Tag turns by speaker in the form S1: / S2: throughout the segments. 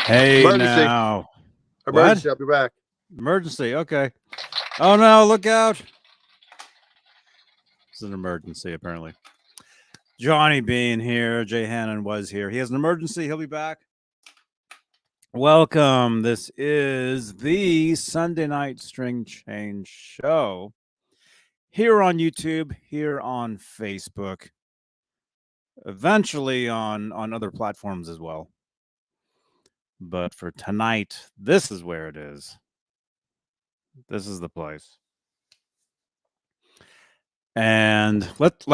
S1: Hey,
S2: Emergency.
S1: now.
S2: Emergency.
S1: What?
S2: I'll be back.
S1: Emergency. Okay. Oh, no. Look out. It's an emergency, apparently. Johnny Beane here. Jay Hannon was here. He has an emergency. He'll be back. Welcome. This is the Sunday Night String Change Show. Here on YouTube, here on Facebook, eventually on other platforms as well. But for tonight, this is where it is. This is the place. And let's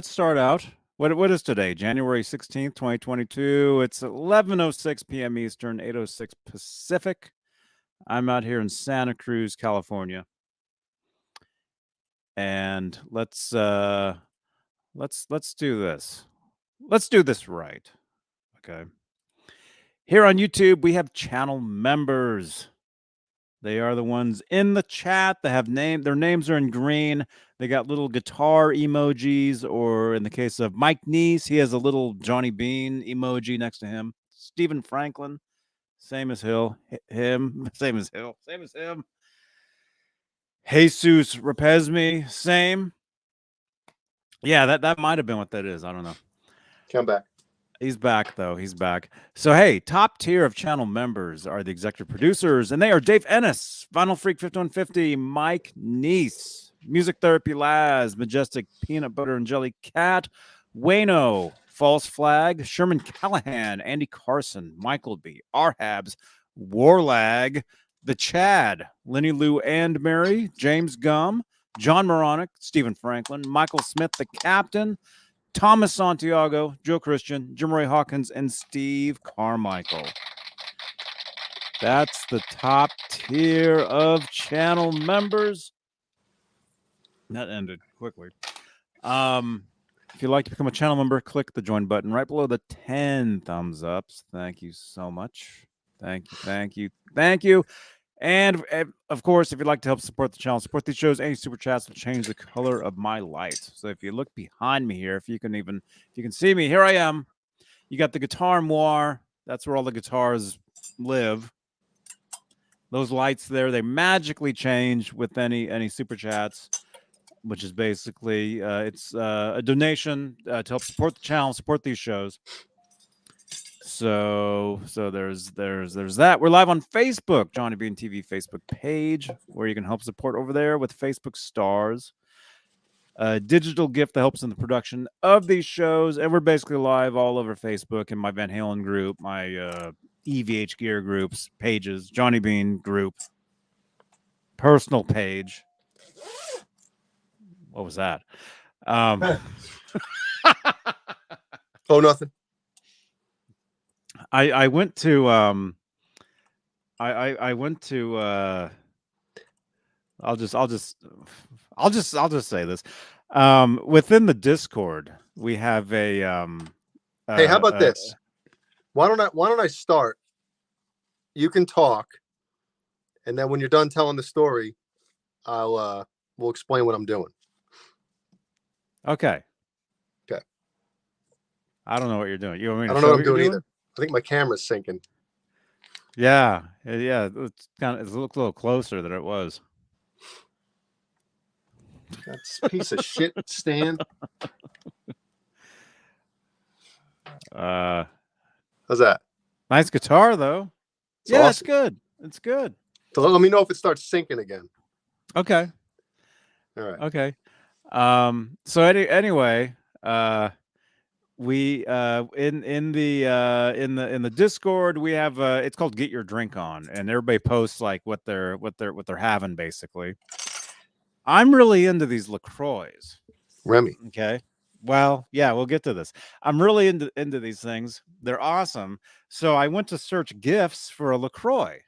S1: start out. What is today? January 16th, 2022. It's 11:06 p.m. Eastern, 8:06 Pacific. I'm out here in Santa Cruz, California. And let's do this. Let's do this right. Okay. Here on YouTube, we have channel members. They are the ones in the chat. They have their names are in green. They got little guitar emojis, or in the case of Mike Neese, he has a little Johnny Beane emoji next to him. Stephen Franklin, same as him. Jesus Rapesme, same. Yeah, that might have been what that is. I don't know.
S2: Come back.
S1: He's back, though. He's back. So, hey, top tier of channel members are the executive producers, and they are Dave Ennis, Vinyl Freak 5150, Mike Neese, Music Therapy Laz, Majestic Peanut Butter and Jelly Cat, Wayno, False Flag, Sherman Callahan, Andy Carson, Michael B, Arhabs, Warlag, The Chad, Lenny Lou and Mary, James Gum, John Moronic, Stephen Franklin, Michael Smith, The Captain, Thomas Santiago, Joe Christian, Jim Ray Hawkins, and Steve Carmichael. That's the top tier of channel members. That ended quickly. If you'd like to become a channel member, click the join button right below the 10 thumbs ups. Thank you so much. Thank you. And of course, if you'd like to help support the channel, support these shows, any super chats will change the color of my light. So if you look behind me here, if you can see me, here I am. You got the guitar moire. That's where all the guitars live. Those lights there, they magically change with any super chats, which is basically it's a donation to help support the channel, support these shows. So there's that. We're live on Facebook, Johnny Beane TV Facebook page, where you can help support over there with Facebook stars. A digital gift that helps in the production of these shows, and we're basically live all over Facebook in my Van Halen group, my EVH Gear groups, pages, Johnny Beane group, personal page. What was that?
S2: Oh, nothing.
S1: I went to I went to I'll just say this. Within the Discord, we have a
S2: hey, how about this? Why don't I start? You can talk, and then when you're done telling the story, we'll explain what I'm doing.
S1: Okay.
S2: Okay.
S1: I don't know what you're doing. You want me to
S2: I don't
S1: show
S2: know what I'm
S1: what you're
S2: doing either. I think my camera's sinking.
S1: Yeah. It's it looks a little closer than it was.
S2: That's a piece of shit stand.
S1: How's
S2: that?
S1: Nice guitar though.
S2: It's
S1: yeah,
S2: awesome.
S1: It's good. It's good.
S2: So let me know if it starts sinking again.
S1: Okay.
S2: All right.
S1: Okay. So anyway, we in the Discord we have it's called Get Your Drink On, and everybody posts like what they're having basically. I'm really into these LaCroix.
S2: Remy.
S1: Okay. Well, yeah, we'll get to this. I'm really into these things. They're awesome. So I went to search gifts for a LaCroix.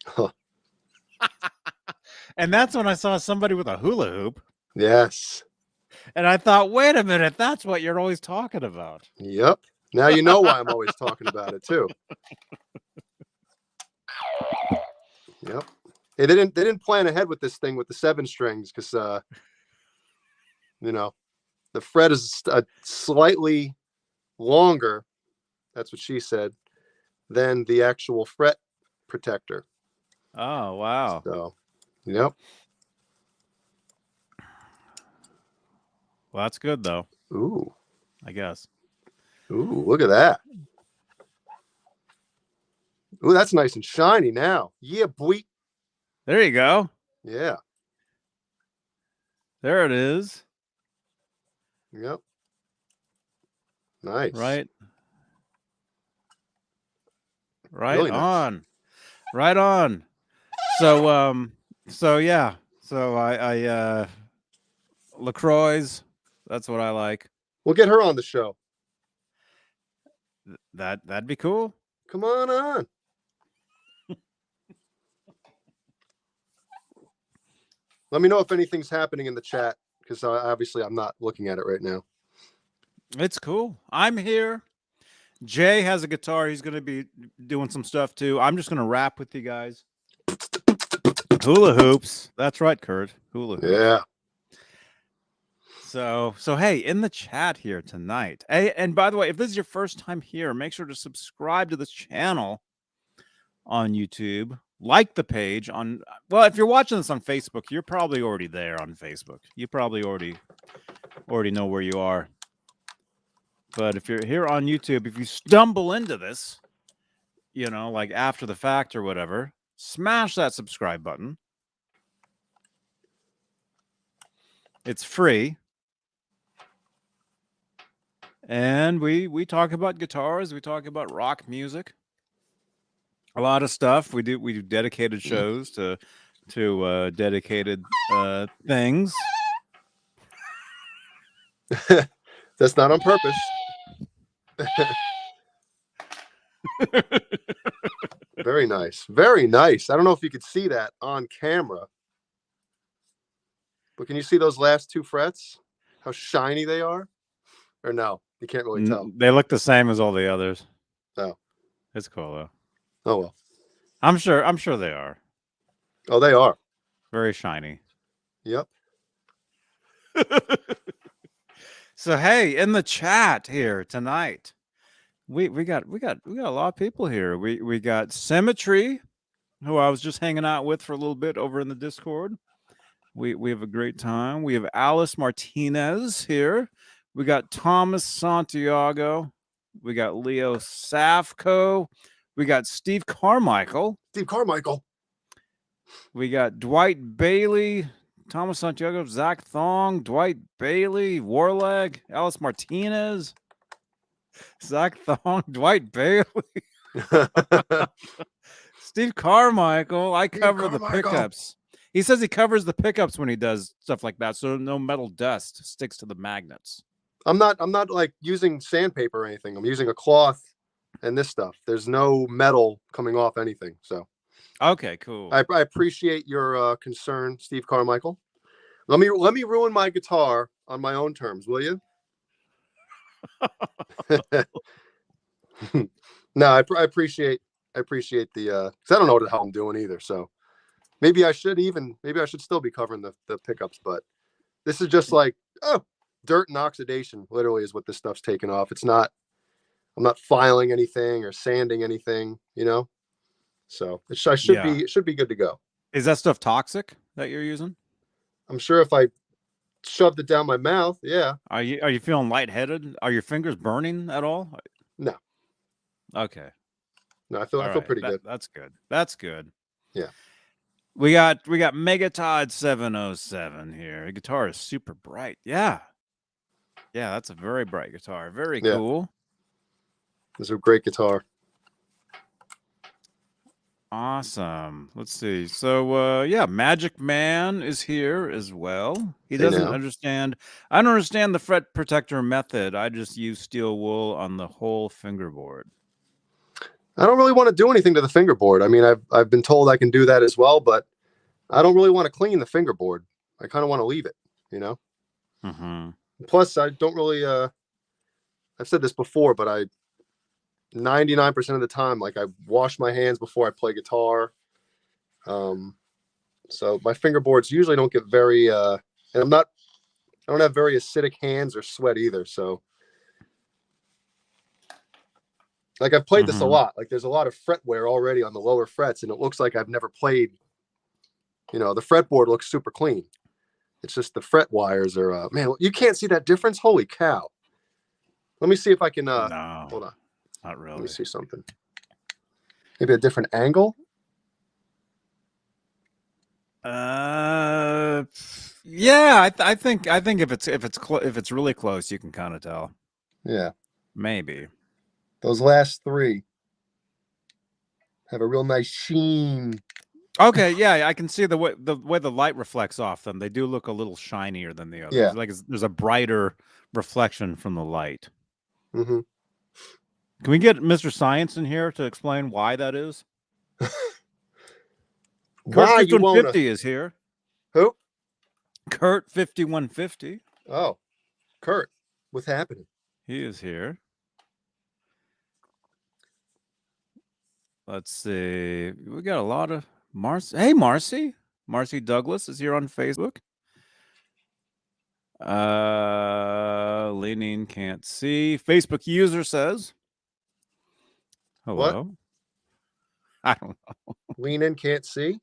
S2: Huh.
S1: And that's when I saw somebody with a hula hoop.
S2: Yes.
S1: And I thought, wait a minute, that's what you're always talking about.
S2: Yep. Now you know why I'm always talking about it too. Yep. Hey, they didn't plan ahead with this thing with the 7 strings because you know, the fret is slightly longer. That's what she said. Than the actual fret protector.
S1: Oh, wow.
S2: So, yep.
S1: Well, that's good though.
S2: Ooh.
S1: I guess.
S2: Ooh, look at that. Ooh, that's nice and shiny now. Yeah, boy.
S1: There you go.
S2: Yeah.
S1: There it is.
S2: Yep. Nice.
S1: Right. Right
S2: Really nice.
S1: on. Right on. So yeah. So I LaCroix, that's what I like.
S2: We'll get her on the show.
S1: That'd be cool.
S2: Come on. Let me know if anything's happening in the chat because obviously I'm not looking at it right now.
S1: It's cool. I'm here. Jay has a guitar. He's going to be doing some stuff too. I'm just going to rap with you guys. Hula hoops. That's right, Kurt. Hula hoops.
S2: Yeah.
S1: So hey, in the chat here tonight. Hey, and by the way, if this is your first time here, make sure to subscribe to this channel on YouTube. Like the page on, well, if you're watching this on Facebook, you're probably already there on Facebook. You probably already know where you are. But if you're here on YouTube, if you stumble into this, you know, like after the fact or whatever, smash that subscribe button. It's free. And we talk about guitars, we talk about rock music. A lot of stuff. We do dedicated shows to dedicated things.
S2: That's not on purpose. Very nice. Very nice. I don't know if you could see that on camera. But can you see those last 2 frets? How shiny they are? Or no? You can't really tell.
S1: They look the same as all the others.
S2: Oh.
S1: It's cool though.
S2: Oh well.
S1: I'm sure they are.
S2: Oh, they are.
S1: Very shiny.
S2: Yep.
S1: So hey, in the chat here tonight, we got a lot of people here. We got Symmetry, who I was just hanging out with for a little bit over in the Discord. We have a great time. We have Alice Martinez here. We got Thomas Santiago. We got Leo Safco. We got Steve Carmichael. We got Dwight Bailey, Thomas Santiago, Zach Thong, Dwight Bailey, Warlag, Alice Martinez, Zach Thong, Dwight Bailey, Steve Carmichael. I cover the pickups. He says he covers the pickups when he does stuff like that, so no metal dust sticks to the magnets.
S2: I'm not like using sandpaper or anything. I'm using a cloth and this stuff. There's no metal coming off anything. So
S1: okay, cool.
S2: I appreciate your concern, Steve Carmichael. Let me ruin my guitar on my own terms, will you? No, I appreciate the because I don't know what the hell I'm doing either. So maybe I should still be covering the pickups, but this is just like dirt and oxidation literally is what this stuff's taken off. It's not, I'm not filing anything or sanding anything, you know? So it should be good to go.
S1: Is that stuff toxic that you're using?
S2: I'm sure if I shoved it down my mouth, yeah.
S1: Are you feeling lightheaded? Are your fingers burning at all?
S2: No.
S1: Okay.
S2: No, I feel pretty good.
S1: That's good. That's good.
S2: Yeah.
S1: We got Megatod 707 here. The guitar is super bright. Yeah. Yeah, that's a very bright guitar. Very cool.
S2: It's a great guitar.
S1: Awesome. Let's see. So yeah, Magic Man is here as well. He doesn't understand. I don't understand the fret protector method. I just use steel wool on the whole fingerboard.
S2: I don't really want to do anything to the fingerboard. I mean, I've been told I can do that as well, but I don't really want to clean the fingerboard. I kind of want to leave it, you know?
S1: Mm-hmm.
S2: Plus, I don't really, I've said this before, but 99% of the time, like I wash my hands before I play guitar. So my fingerboards usually don't get very, and I don't have very acidic hands or sweat either. So like I've played this a lot. Like there's a lot of fret wear already on the lower frets, and it looks like I've never played. You know, the fretboard looks super clean. It's just the fret wires are, man, you can't see that difference. Holy cow. Let me see if I can,
S1: No,
S2: hold on.
S1: not really.
S2: Let me see something. Maybe a different angle.
S1: Yeah, I think if it's really close, you can kind of tell.
S2: Yeah.
S1: Maybe.
S2: Those last three have a real nice sheen.
S1: Okay, yeah, I can see the way the light reflects off them. They do look a little shinier than the others.
S2: Yeah.
S1: Like there's a brighter reflection from the light.
S2: Mm-hmm.
S1: Can we get Mr. Science in here to explain why that is?
S2: Why
S1: Kurt
S2: you wanna
S1: 5150 is here.
S2: who?
S1: Kurt 5150.
S2: Oh, Kurt. What's happening?
S1: He is here. Let's see. We got a lot of Marcy. Hey, Marcy. Marcy Douglas is here on Facebook. Leaning can't see. Facebook user says, hello. What? I don't know.
S2: Lean in, can't see.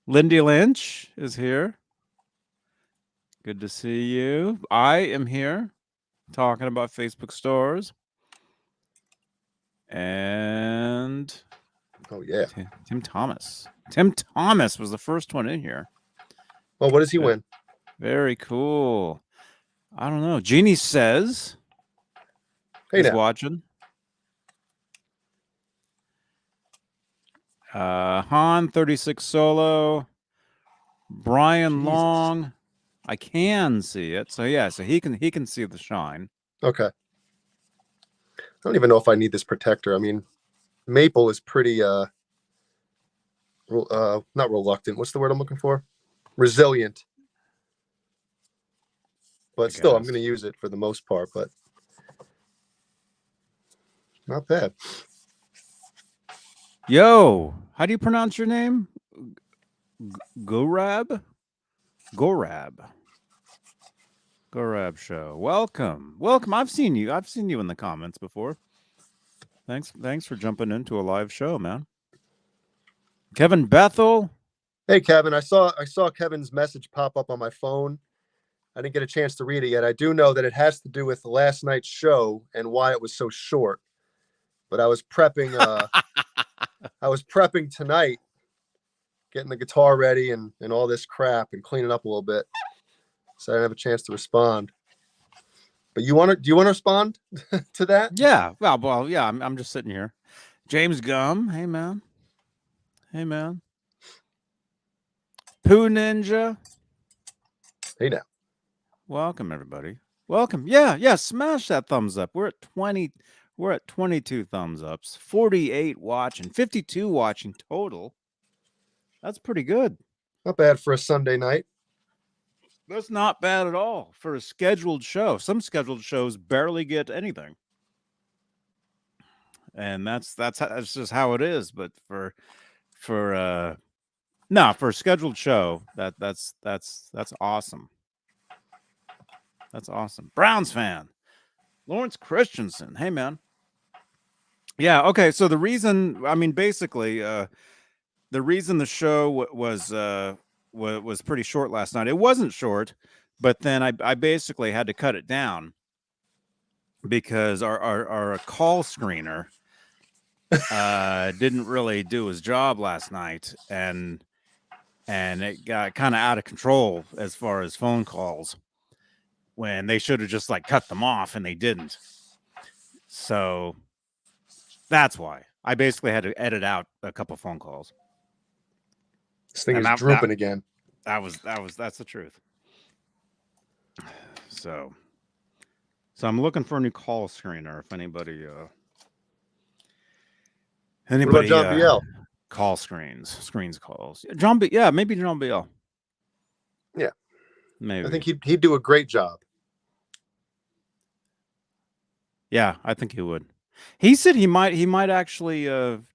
S1: Lindy Lynch is here. Good to see you. I am here talking about Facebook stores. And
S2: oh yeah,
S1: Tim Thomas. Tim Thomas was the first one in here.
S2: Oh, what does he win?
S1: Very cool. I don't know. Jeannie says he's watching. Han 36 solo. Brian Jesus. Long. I can see it. So yeah, so he can see the shine.
S2: Okay. I don't even know if I need this protector. I mean, maple is pretty not reluctant. What's the word I'm looking for? Resilient. But still, I'm going to use it for the most part, but not bad.
S1: Yo, how do you pronounce your name? Gorab? Gorab show. Welcome. I've seen you in the comments before. Thanks for jumping into a live show, man. Kevin Bethel.
S2: Hey Kevin, I saw Kevin's message pop up on my phone. I didn't get a chance to read it yet. I do know that it has to do with last night's show and why it was so short. But I was prepping tonight, getting the guitar ready and all this crap and cleaning up a little bit. So I didn't have a chance to respond. But do you want to respond to that?
S1: Yeah. Well, yeah, I'm just sitting here. James Gum. Hey man. Pooh Ninja.
S2: Hey now.
S1: Welcome everybody. Welcome. Yeah, smash that thumbs up. We're at 22 thumbs ups, 48 watching, 52 watching total. That's pretty good.
S2: Not bad for a Sunday night.
S1: That's not bad at all for a scheduled show. Some scheduled shows barely get anything. And that's just how it is, but for a scheduled show, that's awesome. That's awesome. Browns fan. Lawrence Christensen. Hey man. Yeah, okay. So the reason, basically, the reason the show was pretty short last night. It wasn't short, but then I basically had to cut it down because our call screener didn't really do his job last night, and it got kind of out of control as far as phone calls when they should have just like cut them off, and they didn't. So that's why I basically had to edit out a couple phone calls.
S2: This thing is drooping again.
S1: That's the truth. So I'm looking for a new call screener. If anybody
S2: what about John Biel?
S1: call screens calls. John B. Yeah, maybe John Beale.
S2: Yeah,
S1: maybe.
S2: I think he'd do a great job.
S1: Yeah, I think he would. He said he might actually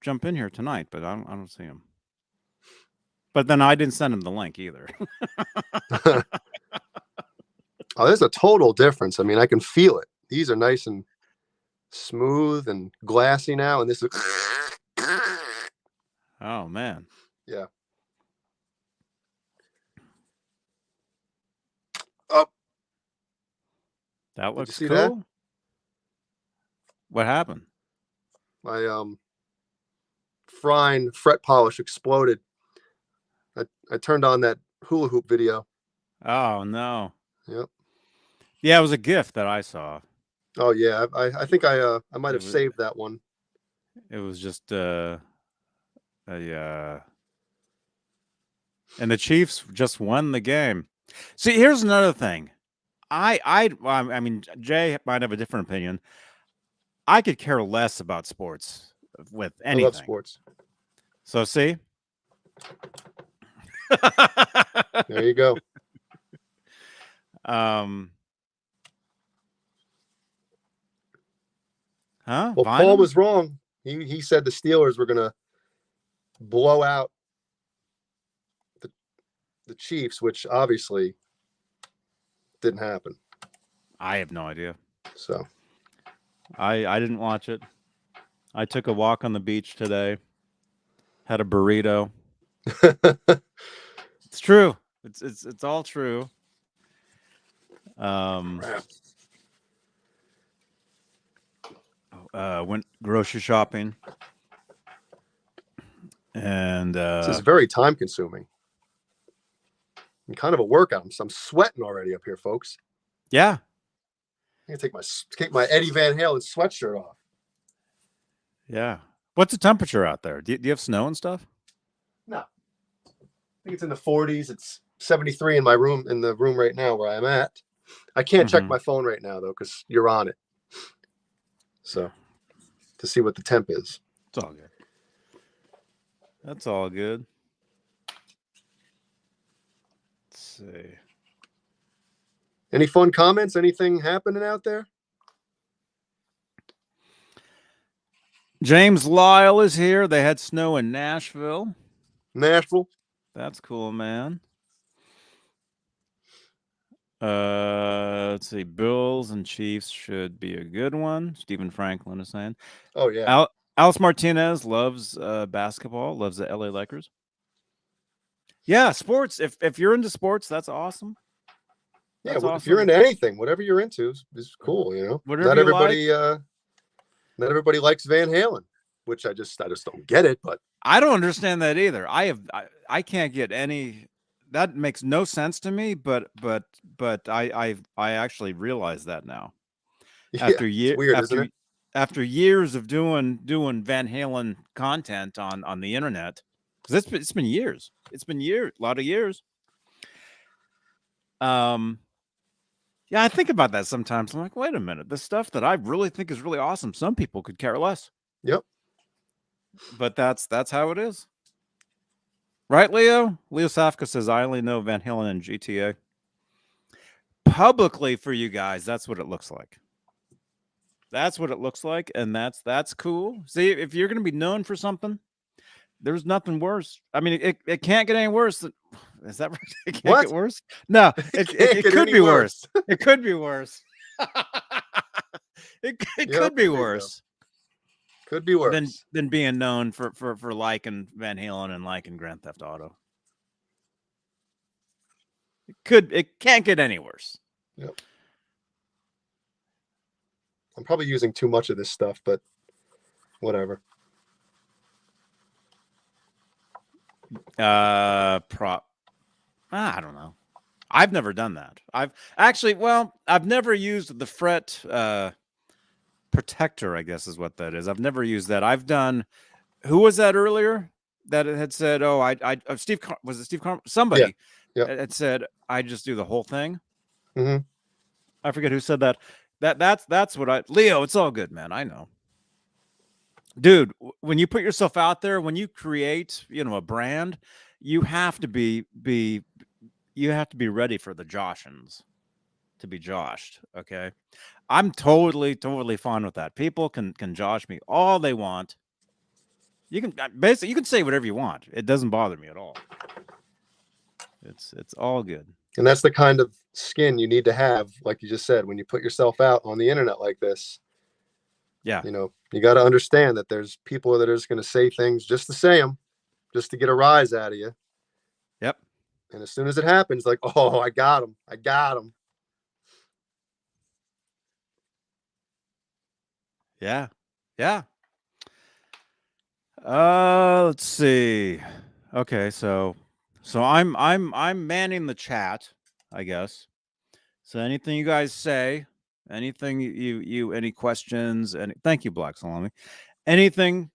S1: jump in here tonight, but I don't see him. But then I didn't send him the link either.
S2: Oh, there's a total difference. I mean, I can feel it. These are nice and smooth and glassy now, and this is.
S1: Oh man.
S2: Yeah. Oh.
S1: That looks
S2: cool.
S1: That? What happened?
S2: My Frine fret polish exploded. I turned on that hula hoop video.
S1: Oh no.
S2: Yep.
S1: Yeah, it was a GIF that I saw.
S2: Oh yeah, I think I might have saved that one.
S1: It was just and the Chiefs just won the game. See, here's another thing. I mean, Jay might have a different opinion. I could care less about sports with anything.
S2: I love sports.
S1: So see,
S2: there you go.
S1: Huh?
S2: Well, Paul was wrong. He said the Steelers were gonna blow out the Chiefs, which obviously didn't happen.
S1: I have no idea.
S2: So
S1: I didn't watch it. I took a walk on the beach today. Had a burrito. It's true. It's all true. Went grocery shopping, and
S2: this is very time consuming and kind of a workout. I'm sweating already up here, folks.
S1: Yeah,
S2: I can take my Eddie Van Halen sweatshirt off.
S1: Yeah. What's the temperature out there? Do you have snow and stuff?
S2: No, I think it's in the 40s. It's 73 in the room right now where I'm at. I can't check my phone right now though because you're on it. So to see what the temp is.
S1: It's all good. That's all good. Let's see.
S2: Any fun comments? Anything happening out there?
S1: James Lyle is here. They had snow in Nashville.
S2: That's
S1: cool, man. Let's see. Bills and Chiefs should be a good one. Stephen Franklin is saying.
S2: Oh yeah.
S1: Alice Martinez loves basketball. Loves the LA Lakers. Yeah, sports. If you're into sports, that's awesome.
S2: Yeah, awesome. If you're into anything, whatever you're into is cool. You know,
S1: whatever
S2: not everybody likes Van Halen, which I just don't get it. But
S1: I don't understand that either. I can't get any. That makes no sense to me. But I actually realize that now.
S2: Yeah, it's weird, isn't it?
S1: After years of doing Van Halen content on the internet, because it's been years. It's been a lot of years. Yeah, I think about that sometimes. I'm like, wait a minute, the stuff that I really think is really awesome, some people could care less.
S2: Yep.
S1: But that's how it is. Right, Leo? Leo Safka says, I only know Van Halen and GTA. Publicly for you guys, that's what it looks like. That's what it looks like, and that's cool. See, if you're going to be known for something, there's nothing worse. I mean, it can't get any worse. Is that right? It can't get worse? No, it could be worse. It could be worse. It could be worse.
S2: Could be worse
S1: than being known for liking Van Halen and liking Grand Theft Auto. It can't get any worse.
S2: Yep. I'm probably using too much of this stuff, but whatever.
S1: I don't know. I've never done that. I've never used the fret protector, I guess is what that is. I've never used that. I've done. Who was that earlier that had said, "Oh, Steve was it Steve Carm? Somebody had said I just do the whole thing."
S2: Mm-hmm.
S1: I forget who said that. That's what Leo. It's all good, man. I know. dude, when you put yourself out there, when you create, a brand, you have to be ready for the Joshins to be joshed. Okay. I'm totally fine with that. People can josh me all they want. You can basically you can say whatever you want. It doesn't bother me at all. It's all good.
S2: And that's the kind of skin you need to have, like you just said, when you put yourself out on the internet like this.
S1: Yeah.
S2: You got to understand that there's people that are just going to say things just to say them, just to get a rise out of you.
S1: Yep.
S2: And as soon as it happens, like, oh, I got him. I got him.
S1: Yeah. Yeah. Let's see. Okay, so I'm manning the chat, I guess. So anything you guys say, anything you any questions, and thank you, Black Salami. Anything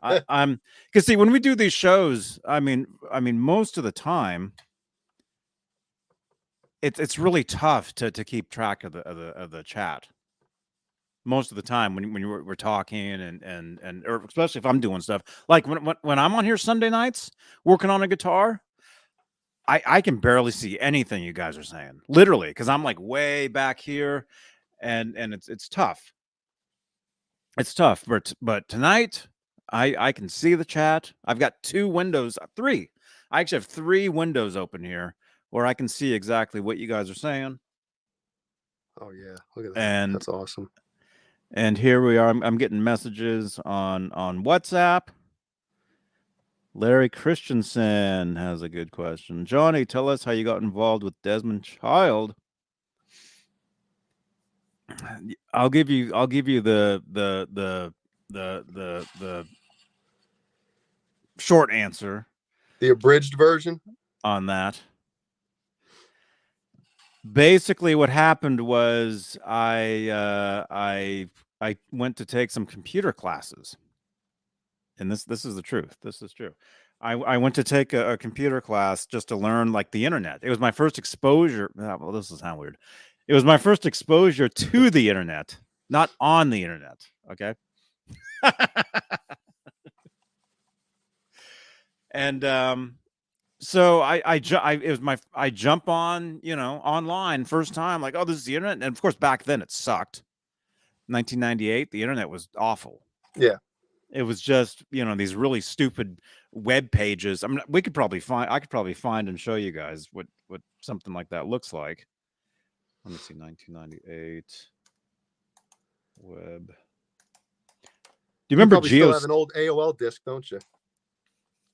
S1: I'm because see when we do these shows, I mean most of the time it's really tough to keep track of the chat. Most of the time when we're talking and or especially if I'm doing stuff like when I'm on here Sunday nights working on a guitar, I can barely see anything you guys are saying, literally, because I'm like way back here, and it's tough. It's tough, but tonight I can see the chat. I've got three. I actually have 3 windows open here where I can see exactly what you guys are saying.
S2: Oh yeah, look at that.
S1: And
S2: that's awesome.
S1: And here we are. I'm getting messages on WhatsApp. Larry Christensen has a good question. Johnny, tell us how you got involved with Desmond Child. I'll give you the short answer.
S2: The abridged version
S1: On that. Basically, what happened was I went to take some computer classes, and this is the truth. This is true. I went to take a computer class just to learn like the internet. It was my first exposure. Well, this is sound weird. It was my first exposure to the internet, not on the internet. Okay. And so I jump on online first time, like, oh, this is the internet, and of course back then it sucked. 1998, the internet was awful.
S2: Yeah.
S1: It was just these really stupid web pages. I mean, I could probably find and show you guys what something like that looks like. Let me see, 1998 web. Do you remember
S2: probably still have an old AOL disc, don't you?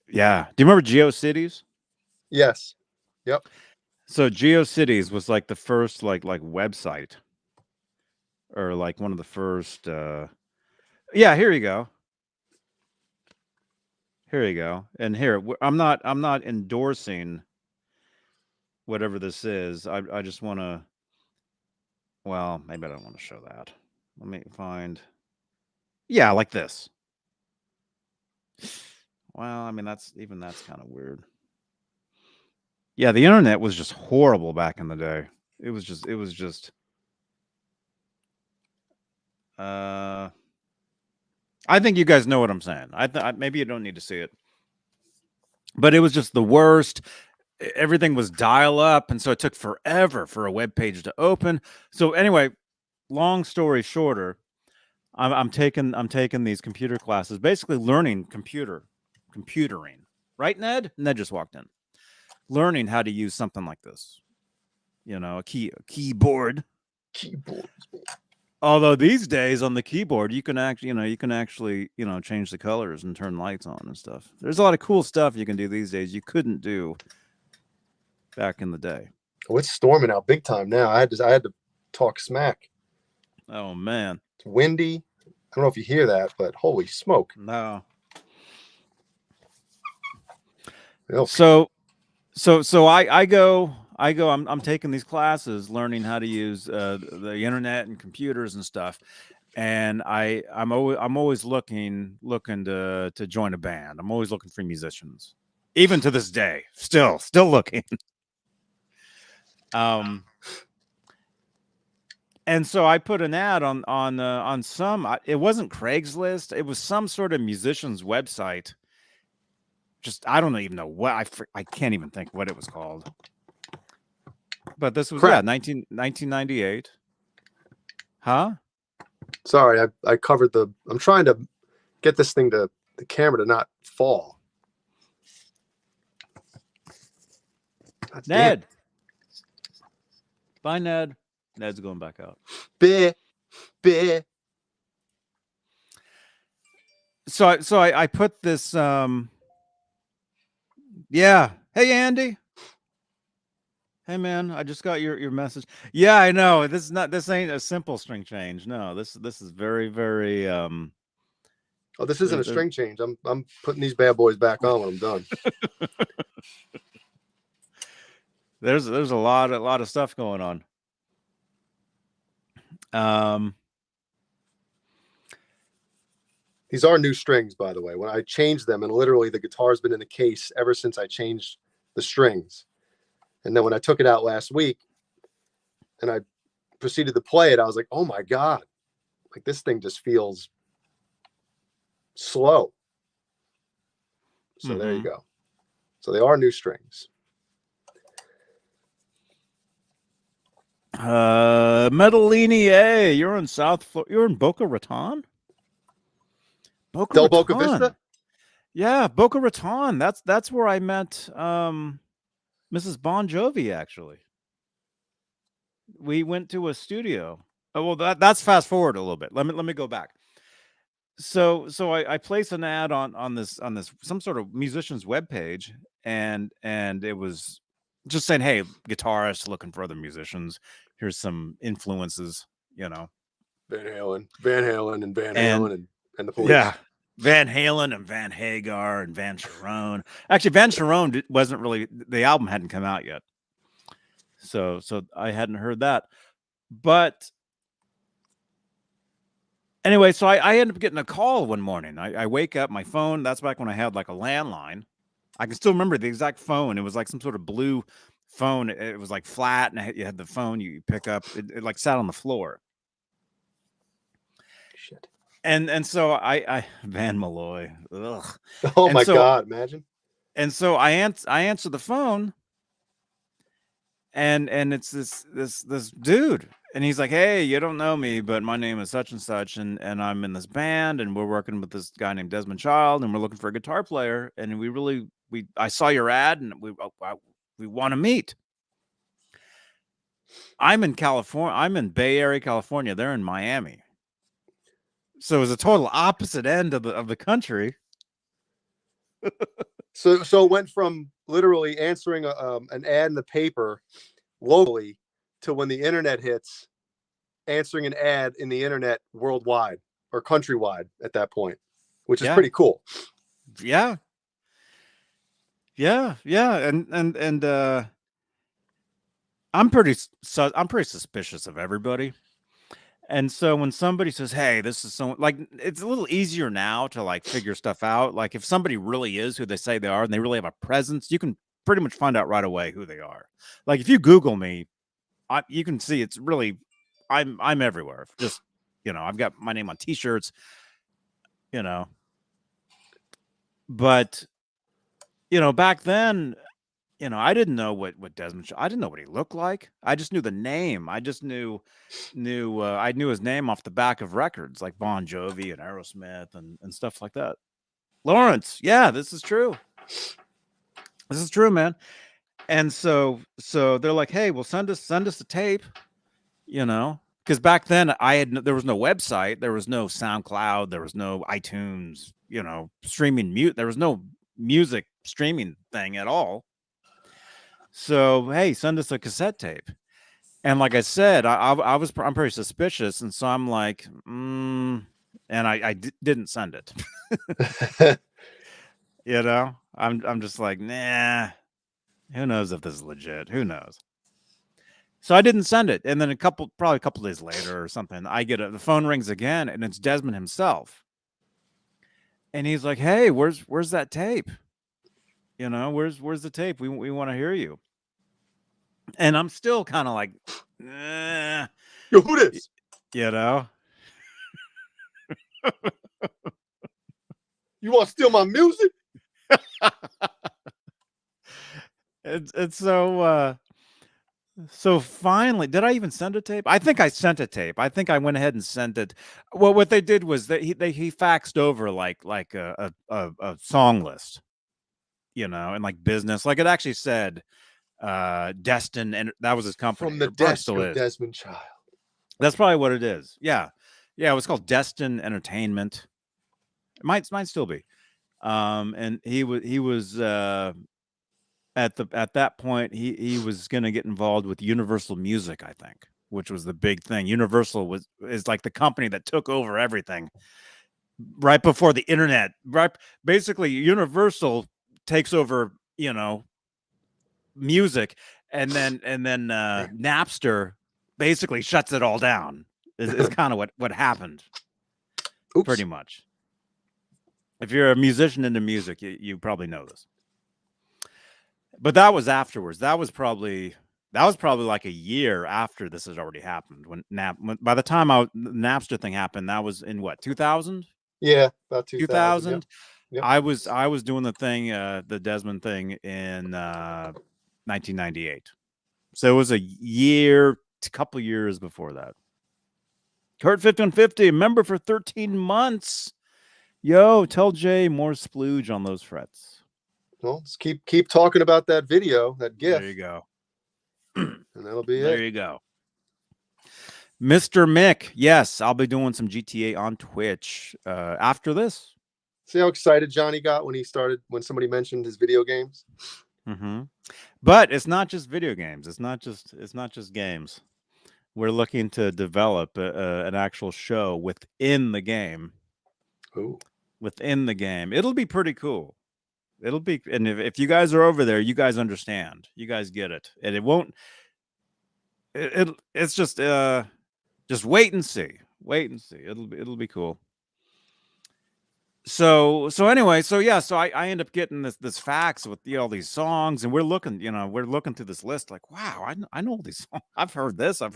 S1: Yeah. Do you remember GeoCities?
S2: Yes. Yep.
S1: So GeoCities was like the first like website, or like one of the first. Yeah, here you go. Here you go. And here, I'm not endorsing whatever this is. I just want to. Well, maybe I don't want to show that. Let me find. Yeah, like this. Well, I mean that's kind of weird. Yeah, the internet was just horrible back in the day. It was just. I think you guys know what I'm saying. Maybe you don't need to see it, but it was just the worst. Everything was dial up, and so it took forever for a web page to open. So anyway, long story shorter, I'm taking these computer classes, basically learning computering. Right, Ned? Ned just walked in. Learning how to use something like this. A keyboard. Although these days on the keyboard, you can actually change the colors and turn lights on and stuff. There's a lot of cool stuff you can do these days you couldn't do back in the day.
S2: Oh, it's storming out big time now. I had to talk smack.
S1: Oh man,
S2: it's windy. I don't know if you hear that, but holy smoke!
S1: No.
S2: Milk.
S1: So I go. I'm taking these classes, learning how to use the internet and computers and stuff. And I'm always looking to join a band. I'm always looking for musicians, even to this day. Still looking. And so I put an ad on some. It wasn't Craigslist. It was some sort of musician's website. Just I don't even know what I can't even think what it was called. But this was
S2: Crap.
S1: 1998. Huh?
S2: Sorry, I covered the. I'm trying to get this thing to the camera to not fall. God damn.
S1: Ned. Bye, Ned. Ned's going back out.
S2: Beh.
S1: So I put this. Yeah. Hey, Andy. Hey, man. I just got your message. Yeah, I know. This ain't a simple string change. No, this is very, very.
S2: Oh, this isn't a string change. I'm putting these bad boys back on when I'm done.
S1: There's a lot of stuff going on.
S2: These are new strings, by the way. When I changed them, and literally the guitar's been in the case ever since I changed the strings. And then when I took it out last week and I proceeded to play it, I was like, oh my God, like this thing just feels slow. So there you go. So they are new strings.
S1: Metalini A, you're in you're in Boca Raton?
S2: Del Boca Vista?
S1: Yeah, Boca Raton. That's where I met Mrs. Bon Jovi, actually. We went to a studio. Oh, well, that's fast forward a little bit. Let me go back. So I placed an ad on this some sort of musician's webpage, and it was just saying, hey, guitarists looking for other musicians. Here's some influences,
S2: Van Halen, and Van Halen, and the Police.
S1: Yeah, Van Halen and Van Hagar and Van Sharon. Actually, Van Sharon wasn't really, the album hadn't come out yet, so I hadn't heard that. But anyway, so I ended up getting a call one morning. I wake up, my phone. That's back when I had like a landline. I can still remember the exact phone. It was like some sort of blue phone. It was like flat, and you had the phone you pick up. It like sat on the floor.
S2: Shit.
S1: And so I Van Malloy. Ugh.
S2: Oh my God, imagine.
S1: And so I answer the phone, and it's this dude, and he's like, hey, you don't know me, but my name is such and such, and I'm in this band, and we're working with this guy named Desmond Child, and we're looking for a guitar player, and I saw your ad, and we want to meet. I'm in California. I'm in Bay Area, California. They're in Miami. So it was a total opposite end of the country.
S2: So it went from literally answering an ad in the paper locally to when the internet hits, answering an ad in the internet worldwide or countrywide at that point, which is pretty cool.
S1: Yeah. And I'm pretty suspicious of everybody. And so when somebody says, hey, this is someone, like, it's a little easier now to like figure stuff out. Like if somebody really is who they say they are and they really have a presence, you can pretty much find out right away who they are. Like if you Google me, you can see it's really, I'm everywhere. Just, I've got my name on t-shirts, but, back then, I didn't know what Desmond. I didn't know what he looked like. I just knew the name. I just knew I knew his name off the back of records like Bon Jovi and Aerosmith and stuff like that. Lawrence, yeah, this is true. This is true, man. And so they're like, hey, well, send us a tape, because back then there was no website, there was no SoundCloud, there was no iTunes, streaming mute. There was no music streaming thing at all. So, hey, send us a cassette tape. And like I said, I'm pretty suspicious. And so I'm like, and I didn't send it. I'm just like, nah, who knows if this is legit? Who knows? So I didn't send it. And then probably a couple days later or something, I get the phone rings again, and it's Desmond himself. And he's like, hey, where's that tape? Where's the tape? We want to hear you. And I'm still kind of like,
S2: Yo, who this?
S1: You know?
S2: You want to steal my music?
S1: It's so finally, did I even send a tape? I think I sent a tape. I think I went ahead and sent it. Well, what they did was that he faxed over like a song list, and like business. Like it actually said Destin, and that was his company.
S2: From the
S1: It probably
S2: desk
S1: still
S2: of
S1: is.
S2: Desmond Child.
S1: That's probably what it is. Yeah. Yeah, it was called Destin Entertainment. It might still be. And he was at that point he was going to get involved with Universal Music, I think, which was the big thing. Universal is like the company that took over everything right before the internet. Right, basically Universal takes over, music, and then Napster basically shuts it all down. Is kind of what happened.
S2: Oops.
S1: Pretty much. If you're a musician into music, you probably know this. But that was afterwards. That was probably like a year after this had already happened. By the time the Napster thing happened, that was in what, 2000?
S2: Yeah, about 2000.
S1: 2000.
S2: Yep.
S1: I was doing the thing, the Desmond thing in 1998. So it was a couple years before that. Kurt 5150, member for 13 months. Yo, tell Jay more splooge on those frets.
S2: Well, let's keep talking about that video, that GIF.
S1: There you go.
S2: And that'll be
S1: there you go. Mr. Mick, yes, I'll be doing some GTA on Twitch after this.
S2: See how excited Johnny got when somebody mentioned his video games?
S1: Mm-hmm. But it's not just video games. It's not just games. We're looking to develop an actual show within the game.
S2: Ooh.
S1: Within the game. It'll be pretty cool. It'll be, and if you guys are over there, you guys understand. You guys get it. And it won't, it's just wait and see. Wait and see. It'll be cool. So anyway, so I end up getting this fax with all these songs, and we're looking through this list like, wow, I know all these songs. I've heard this, and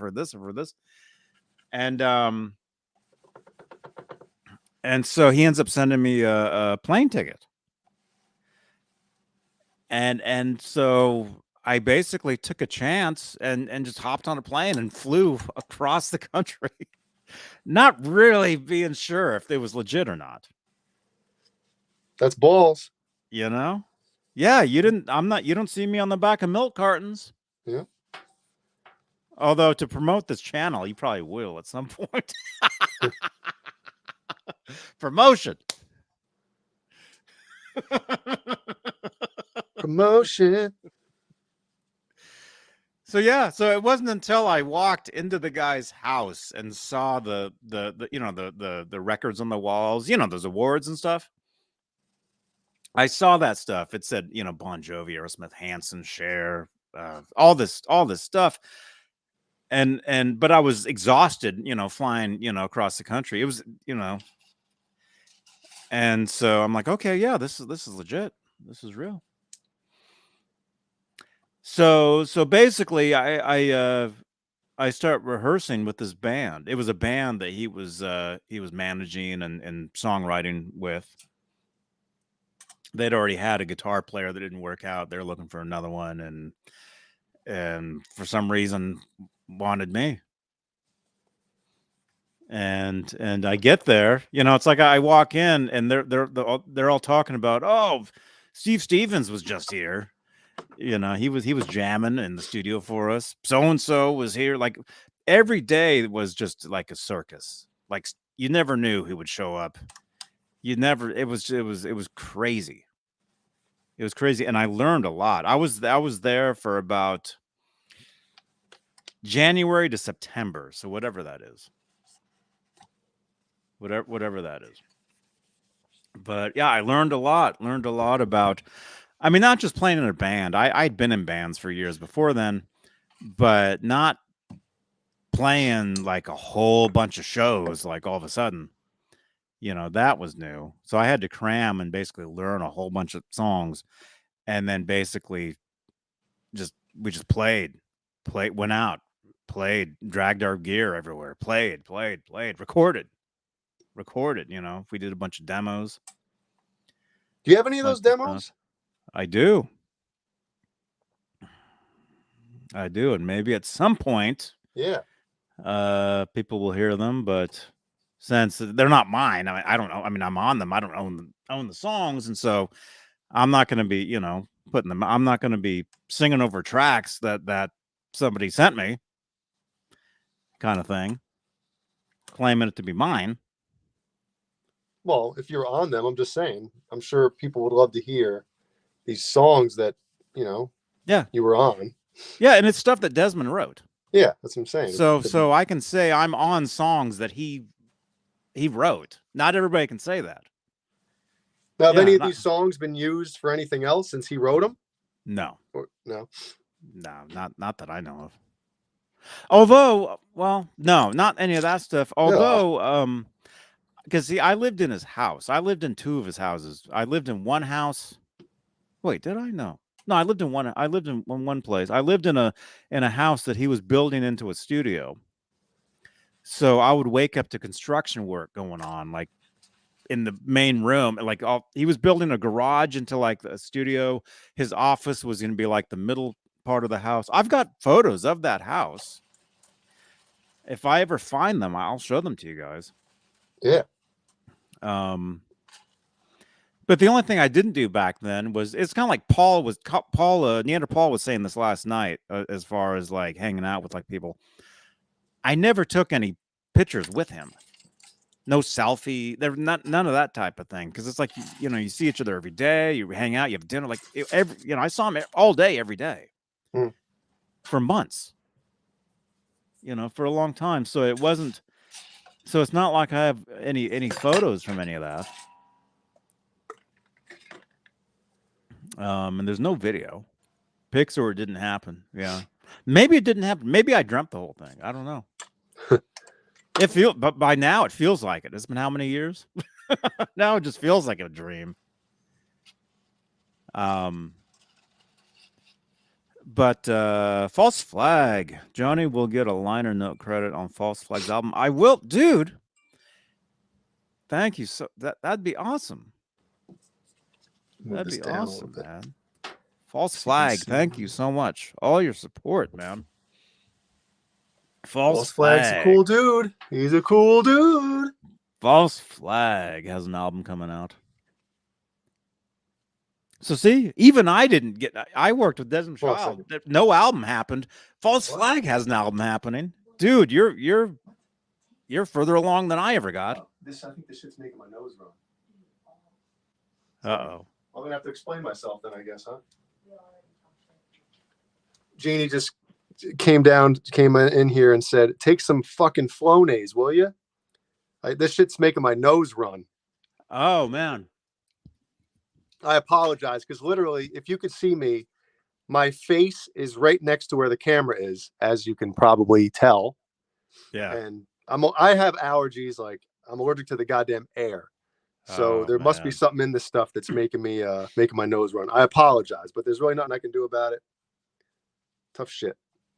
S1: so he ends up sending me a plane ticket, and so I basically took a chance and just hopped on a plane and flew across the country, not really being sure if it was legit or not.
S2: That's balls.
S1: Yeah, you don't see me on the back of milk cartons.
S2: Yeah.
S1: Although to promote this channel, you probably will at some point. Promotion.
S2: Promotion.
S1: So it wasn't until I walked into the guy's house and saw the records on the walls, those awards and stuff. I saw that stuff. It said, Bon Jovi, Aerosmith, Hanson, Cher, all this stuff. But I was exhausted, flying, across the country. It was, and so I'm like, okay, yeah, this is legit. This is real. So basically I start rehearsing with this band. It was a band that he was managing and songwriting with. They'd already had a guitar player that didn't work out. They're looking for another one, and for some reason wanted me. And I get there, it's like I walk in and they're all talking about, oh, Steve Stevens was just here. He was jamming in the studio for us. So and so was here. Like every day was just like a circus. Like you never knew who would show up. It was crazy. It was crazy, and I learned a lot. I was there for about January to September, so whatever that is. Whatever that is. But yeah, I learned a lot about, I mean, not just playing in a band. I'd been in bands for years before then, but not playing like a whole bunch of shows like all of a sudden. That was new. So I had to cram and basically learn a whole bunch of songs, and then basically we just went out, played, dragged our gear everywhere, played, recorded. If we did a bunch of demos.
S2: Do you have any of those demos?
S1: Stuff. I do. And maybe at some point, people will hear them, but since they're not mine, I don't know. I mean, I'm on them. I don't own the songs, and so I'm not going to be, putting them. I'm not going to be singing over tracks that somebody sent me, kind of thing, claiming it to be mine.
S2: Well, if you're on them, I'm just saying, I'm sure people would love to hear these songs that, you were on.
S1: Yeah, and it's stuff that Desmond wrote.
S2: Yeah, that's what I'm saying.
S1: So I can say I'm on songs that he wrote. Not everybody can say that.
S2: Now, have any of these songs been used for anything else since he wrote them?
S1: No.
S2: No,
S1: not that I know of. Although, well, no, not any of that stuff. Although, because see, I lived in his house. I lived in two of his houses. I lived in one house. Wait, did I? No, I lived in one. I lived in one place. I lived in a house that he was building into a studio. So I would wake up to construction work going on, like in the main room. Like he was building a garage into like a studio. His office was going to be like the middle part of the house. I've got photos of that house. If I ever find them, I'll show them to you guys.
S2: Yeah.
S1: But the only thing I didn't do back then was, it's kind of like Neanderthal was saying this last night, as far as like hanging out with like people. I never took any pictures with him. No selfie. There, none of that type of thing. Because it's like, you see each other every day. You hang out. You have dinner. Like I saw him all day, every day, for months. For a long time. So it wasn't. So it's not like I have any photos from any of that. And there's no video. Pixar didn't happen. Yeah. Maybe it didn't happen. Maybe I dreamt the whole thing. I don't know. But by now it feels like it. It's been how many years? Now it just feels like a dream. But False Flag. Johnny will get a liner note credit on False Flag's album. I will, dude. Thank you. So that'd be awesome. That'd be awesome, man. False Flag, thank you so much. All your support, man. False
S2: Flag's a cool dude. He's a cool dude.
S1: False Flag has an album coming out. So see, even I didn't get. I worked with Desmond Child. No album happened. False Flag has an album happening, dude. You're further along than I ever got.
S2: I think this shit's making my nose run.
S1: Uh-oh.
S2: I'm gonna have to explain myself then, I guess, huh? Jeannie just came in here and said, "Take some fucking Flonase, will you?" This shit's making my nose run.
S1: Oh man.
S2: I apologize, because literally, if you could see me, my face is right next to where the camera is, as you can probably tell.
S1: Yeah.
S2: And I have allergies, like I'm allergic to the goddamn air. So there must be something in this stuff that's making my nose run. I apologize, but there's really nothing I can do about it. Tough shit.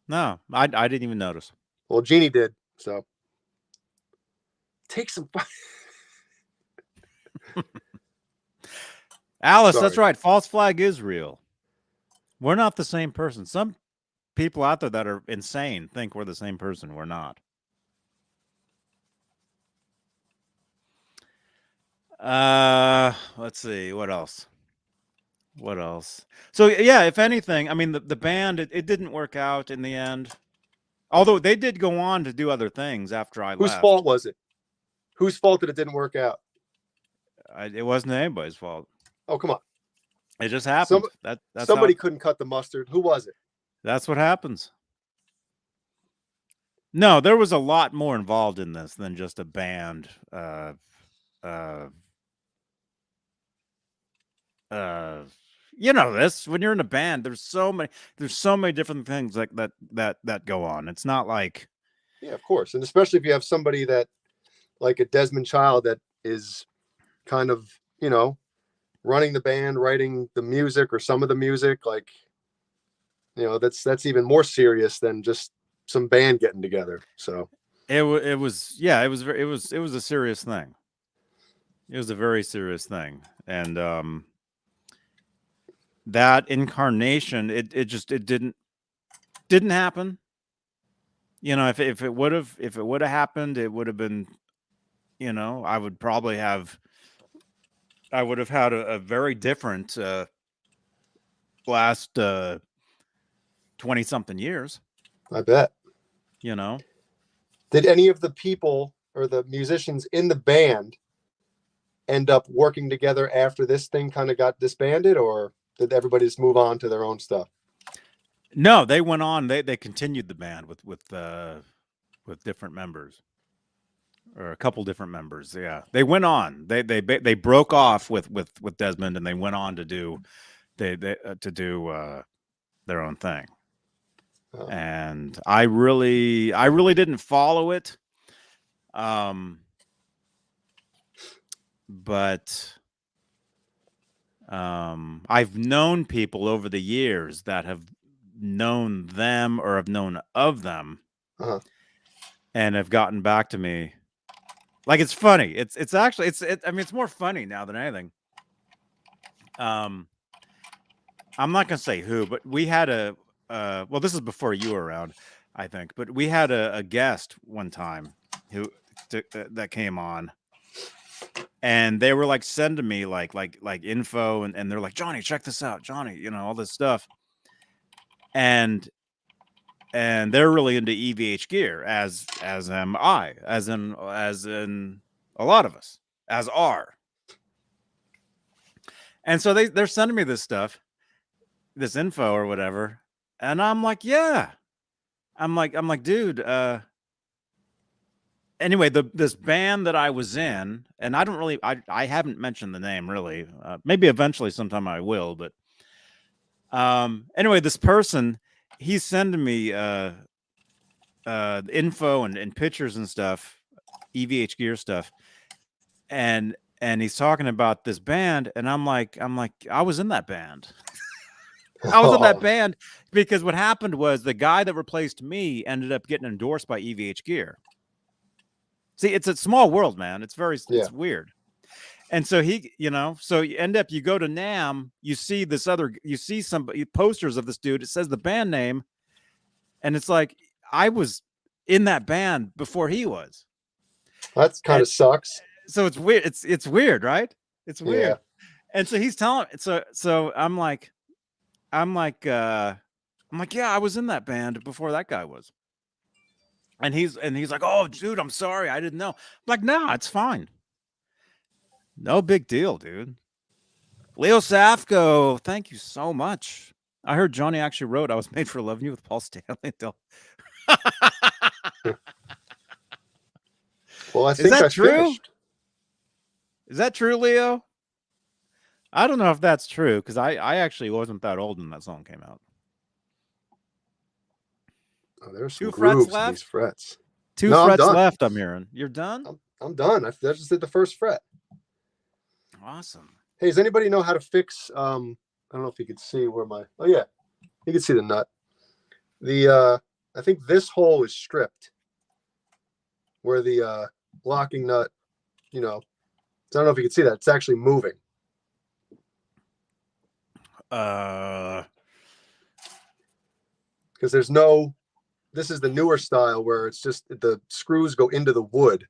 S1: No, I didn't even notice.
S2: Well, Jeannie did, so take some.
S1: Alice, that's right. False Flag is real. We're not the same person. Some people out there that are insane think we're the same person. We're not. Let's see. What else? So yeah, if anything, I mean, the band, it didn't work out in the end. Although they did go on to do other things after I left.
S2: Whose fault was it? Whose fault that it didn't work out?
S1: It wasn't anybody's fault.
S2: Oh, come on.
S1: It just happened.
S2: Somebody couldn't cut the mustard. Who was it?
S1: That's what happens. No, there was a lot more involved in this than just a band. This, when you're in a band, there's so many different things like that go on. It's not like,
S2: yeah, of course. And especially if you have somebody that, like a Desmond Child, that is kind of, running the band, writing the music or some of the music, like, that's even more serious than just some band getting together. So
S1: it was a serious thing. It was a very serious thing, and that incarnation, it didn't happen. You know, if it would have happened, it would have been, you know, I would have had a very different last 20 something years.
S2: I bet.
S1: You know,
S2: did any of the people or the musicians in the band end up working together after this thing kind of got disbanded, or did everybody just move on to their own stuff?
S1: No, they went on. They continued the band with different members, or a couple different members. Yeah, they went on. They broke off with Desmond, and they went on to do their own thing.
S2: Oh.
S1: And I really didn't follow it. But I've known people over the years that have known them or have known of them, and have gotten back to me. Like, it's funny. It's actually I mean, it's more funny now than anything. I'm not gonna say who, but we had a well, this is before you were around, I think, but we had a guest one time who that came on, and they were like sending me like info, and they're like, Johnny, check this out, Johnny, you know, all this stuff, and they're really into EVH gear, as am I, as in a lot of us as are. And so they're sending me this stuff, this info or whatever, and I'm like, yeah, I'm like, dude. Anyway, this band that I was in, and I don't really, I haven't mentioned the name really. Maybe eventually sometime I will, but anyway, this person, he's sending me info and pictures and stuff, EVH gear stuff, and he's talking about this band, and I'm like, I was in that band. I was in that band, because what happened was the guy that replaced me ended up getting endorsed by EVH gear. See, it's a small world, man. It's it's weird. And so he, you know, so you go to NAMM, you see some posters of this dude. It says the band name, and it's like, I was in that band before he was.
S2: That's kind of sucks.
S1: So it's weird. It's weird, right? It's weird. Yeah. And so he's telling, so I'm like, yeah, I was in that band before that guy was. And he's like, oh, dude, I'm sorry, I didn't know. I'm like, nah, it's fine. No big deal, dude. Leo Safko, thank you so much. I heard Johnny actually wrote, I was made for loving you with Paul Stanley.
S2: Well, I think that's true. Finished.
S1: Is that true, Leo? I don't know if that's true, because I actually wasn't that old when that song came out.
S2: Oh, there's some grooves in these frets.
S1: Two frets left, I'm hearing. You're done?
S2: I'm done. I just did the first fret.
S1: Awesome.
S2: Hey, does anybody know how to fix I don't know if you could see where my oh yeah, you can see the nut. The I think this hole is stripped where the locking nut, you know, I don't know if you can see that. It's actually moving. Because there's no, this is the newer style where it's just the screws go into the wood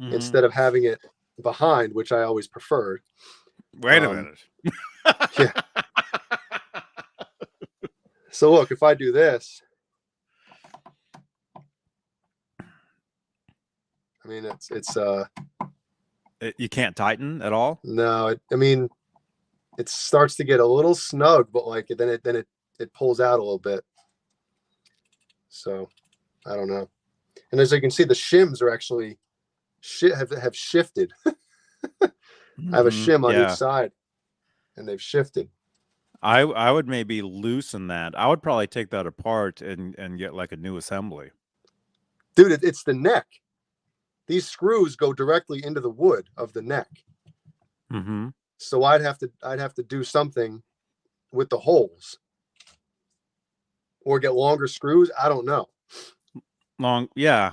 S2: instead of having it behind, which I always preferred.
S1: Wait a minute.
S2: Yeah. So look, if I do this, I mean,
S1: you can't tighten at all.
S2: No, I mean, it starts to get a little snug, but like then it pulls out a little bit. So I don't know. And as you can see, the shims are actually have shifted. I have a shim on each side, and they've shifted.
S1: I would maybe loosen that. I would probably take that apart and get like a new assembly.
S2: Dude, it's the neck. These screws go directly into the wood of the neck.
S1: Mm-hmm.
S2: So I'd have to do something with the holes, or get longer screws. I don't know.
S1: Long, yeah.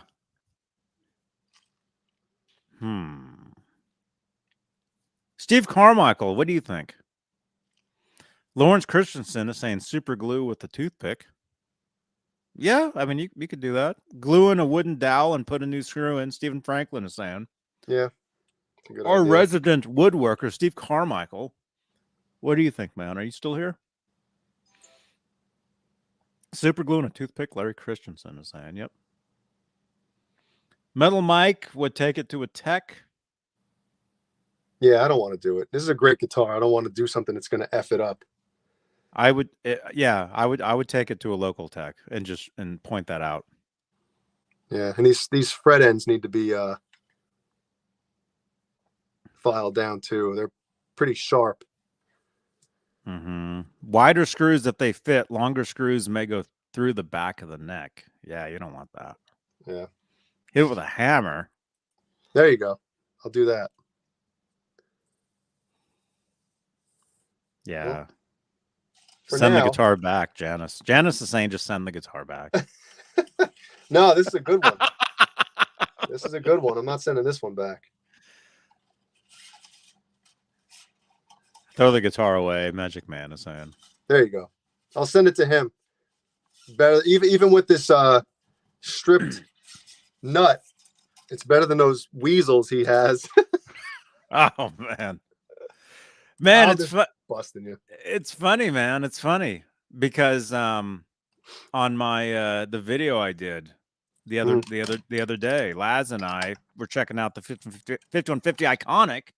S1: Steve Carmichael, what do you think? Lawrence Christensen is saying super glue with the toothpick. Yeah, I mean, you could do that. Glue in a wooden dowel and put a new screw in, Stephen Franklin is saying.
S2: Yeah. Good
S1: Our
S2: idea.
S1: resident woodworker, Steve Carmichael. What do you think, man? Are you still here? Super glue and a toothpick, Larry Christensen is saying. Yep. Metal Mike would take it to a tech.
S2: Yeah, I don't want to do it. This is a great guitar. I don't want to do something that's going to F it up.
S1: I would, I would take it to a local tech and point that out.
S2: Yeah, and these fret ends need to be filed down too. They're pretty sharp.
S1: Wider screws if they fit. Longer screws may go through the back of the neck. Yeah, you don't want that.
S2: Yeah.
S1: Hit it with a hammer.
S2: There you go. I'll do that.
S1: Yeah.
S2: Well,
S1: send
S2: now,
S1: the guitar back, Janice. Janice is saying just send the guitar back.
S2: No, this is a good one. This is a good one. I'm not sending this one back.
S1: Throw the guitar away, Magic Man is saying.
S2: There you go. I'll send it to him. Better even with this stripped nut. It's better than those weasels he has.
S1: Oh man, it's
S2: busting you.
S1: It's funny, man. It's funny because on my the video I did the other day, Laz and I were checking out the 5150 Iconic.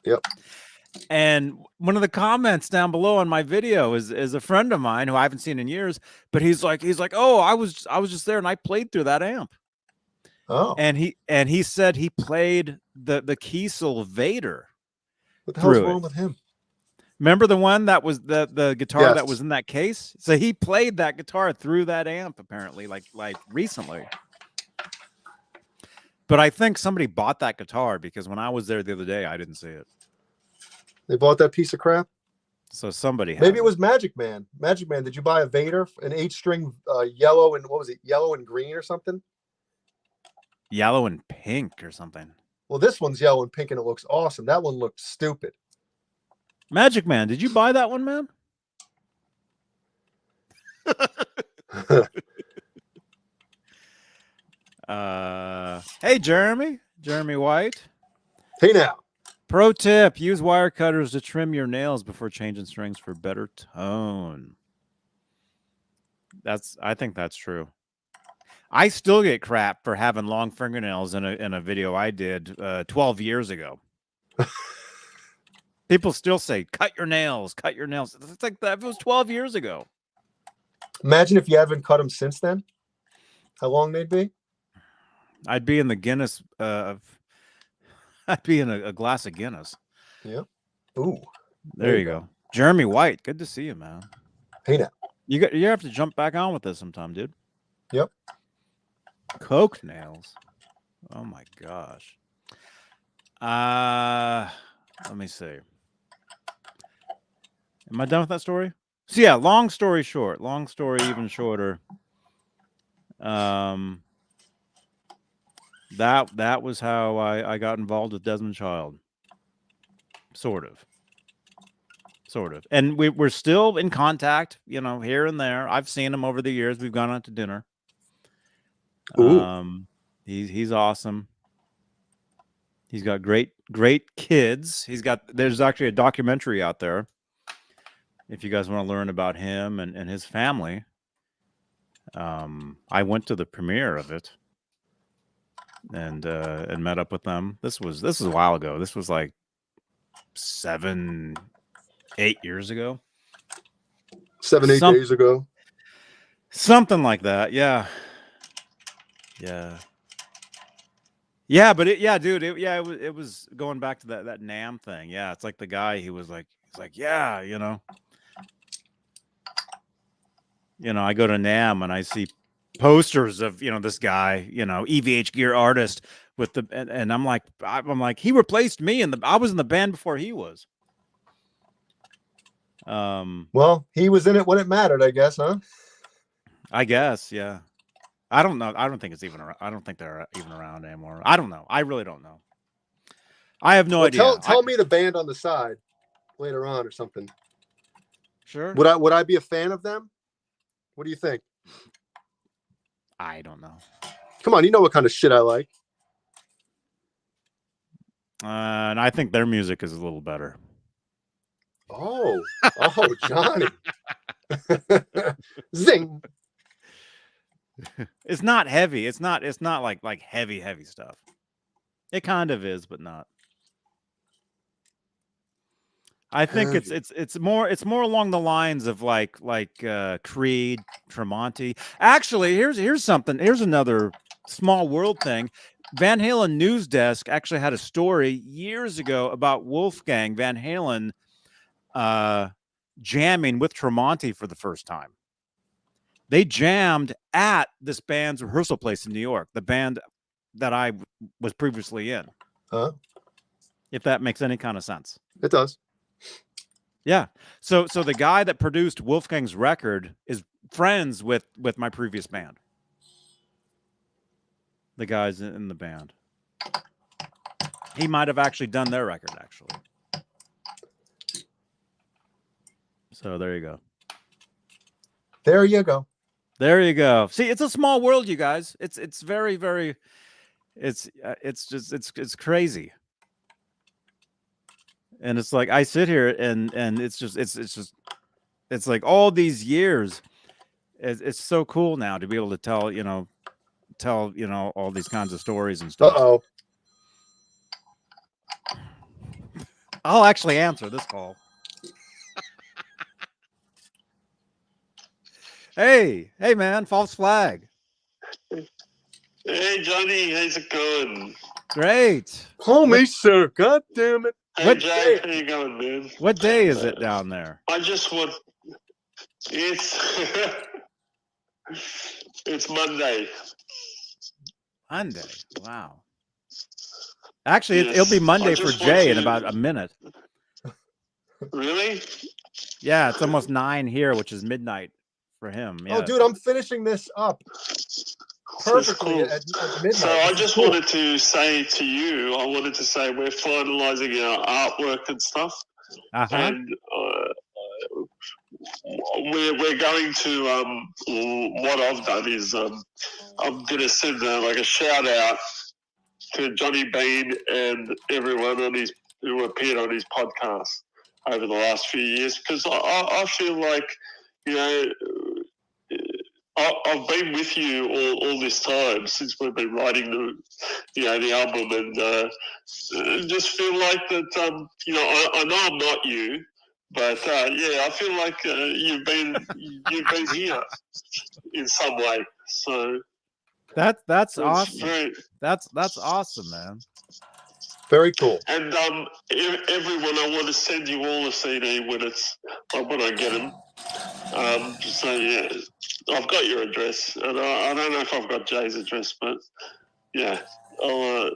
S2: Yep.
S1: And one of the comments down below on my video is a friend of mine who I haven't seen in years, but he's like, oh, I was just there and I played through that amp.
S2: Oh.
S1: And he said he played the Kiesel Vader.
S2: What the hell's wrong with him?
S1: Remember the one that was the guitar
S2: yes.
S1: that was in that case? So he played that guitar through that amp apparently, like recently. But I think somebody bought that guitar because when I was there the other day, I didn't see it.
S2: They bought that piece of crap.
S1: So somebody
S2: maybe it was Magic Man. Magic Man, did you buy a Vader, an 8-string yellow and what was it? Yellow and green or something?
S1: Yellow and pink or something.
S2: Well, this one's yellow and pink and it looks awesome. That one looked stupid.
S1: Magic Man, did you buy that one, man? Hey, Jeremy White.
S2: Hey now.
S1: Pro tip, use wire cutters to trim your nails before changing strings for better tone. I think that's true. I still get crap for having long fingernails in a video I did 12 years ago. People still say, cut your nails. It's like that was 12 years ago.
S2: Imagine if you haven't cut them since then. How long they'd be?
S1: I'd be in the Guinness. I'd be in a glass of Guinness.
S2: Yeah. Ooh.
S1: There you go. Jeremy White. Good to see you, man.
S2: Hey now.
S1: You have to jump back on with this sometime, dude.
S2: Yep.
S1: Coke nails. Oh my gosh. Let me see. Am I done with that story? So yeah, long story short, long story even shorter. That was how I got involved with Desmond Child. Sort of. And we're still in contact, here and there. I've seen him over the years. We've gone out to dinner.
S2: Ooh.
S1: He's awesome. He's got great kids. There's actually a documentary out there if you guys want to learn about him and his family. I went to the premiere of it and met up with them. This was a while ago. This was like 7-8 years ago.
S2: 7-8 days ago.
S1: Something like that. Yeah. Yeah, but dude, it was going back to that NAMM thing. Yeah, it's like the guy he was like, he's like, yeah, I go to NAMM and I see posters of this guy, EVH gear artist with and I'm like he replaced me I was in the band before he was.
S2: Well, he was in it when it mattered, I guess, huh?
S1: I guess, yeah. I don't know. I don't think it's even around. I don't think they're even around anymore. I don't know. I really don't know. I have no idea.
S2: Tell me the band on the side later on or something.
S1: Sure.
S2: Would I be a fan of them? What do you think?
S1: I don't know.
S2: Come on, you know what kind of shit I like.
S1: And I think their music is a little better.
S2: Oh, Johnny. Zing.
S1: It's not heavy. It's not like heavy stuff. It kind of is, but not. I think it's more along the lines of like Creed, Tremonti. Actually, here's something. Here's another small world thing. Van Halen News Desk actually had a story years ago about Wolfgang Van Halen jamming with Tremonti for the first time. They jammed at this band's rehearsal place in New York, the band that I was previously in.
S2: Huh?
S1: If that makes any kind of sense.
S2: It does.
S1: Yeah. So the guy that produced Wolfgang's record is friends with my previous band. The guys in the band. He might have actually done their record, actually. So there you go.
S2: There you go.
S1: There you go. See, it's a small world, you guys. It's very, very. It's crazy. And it's like I sit here and it's like all these years. It's so cool now to be able to tell all these kinds of stories and stuff.
S2: Uh-oh.
S1: I'll actually answer this call. Hey, man, false flag.
S3: Hey, Johnny, how's it going?
S1: Great.
S2: Call me, sir. God damn it.
S3: Hey, Jake, how you going, man?
S1: What day is it down there?
S3: I just want... It's... It's Monday.
S1: Monday. Wow. Actually,
S3: Yes.
S1: it'll be Monday
S3: I
S1: for
S3: just
S1: Jay
S3: want
S1: in
S3: to-
S1: about a minute.
S3: Really?
S1: Yeah, it's almost 9 here, which is midnight for him. Yeah.
S2: Oh, dude, I'm finishing this up perfectly
S3: Cool.
S2: at midnight.
S3: So I
S2: This is
S3: just
S2: cool.
S3: wanted to say to you, we're finalizing our artwork and stuff.
S1: Uh-huh.
S3: And we're going to what I've done is I'm going to send like a shout out to Johnny Beane and everyone who appeared on his podcast over the last few years, because I feel like, you know, I've been with you all this time since we've been writing the album, and just feel like that. You know, I know I'm not you, but yeah, I feel like you've been here in some way. So
S1: That's awesome.
S3: very,
S1: That's awesome, man.
S2: Very cool.
S3: and everyone, I want to send you all a CD when I get them. So yeah, I've got your address, and I don't know if I've got Jay's address, but yeah, I'll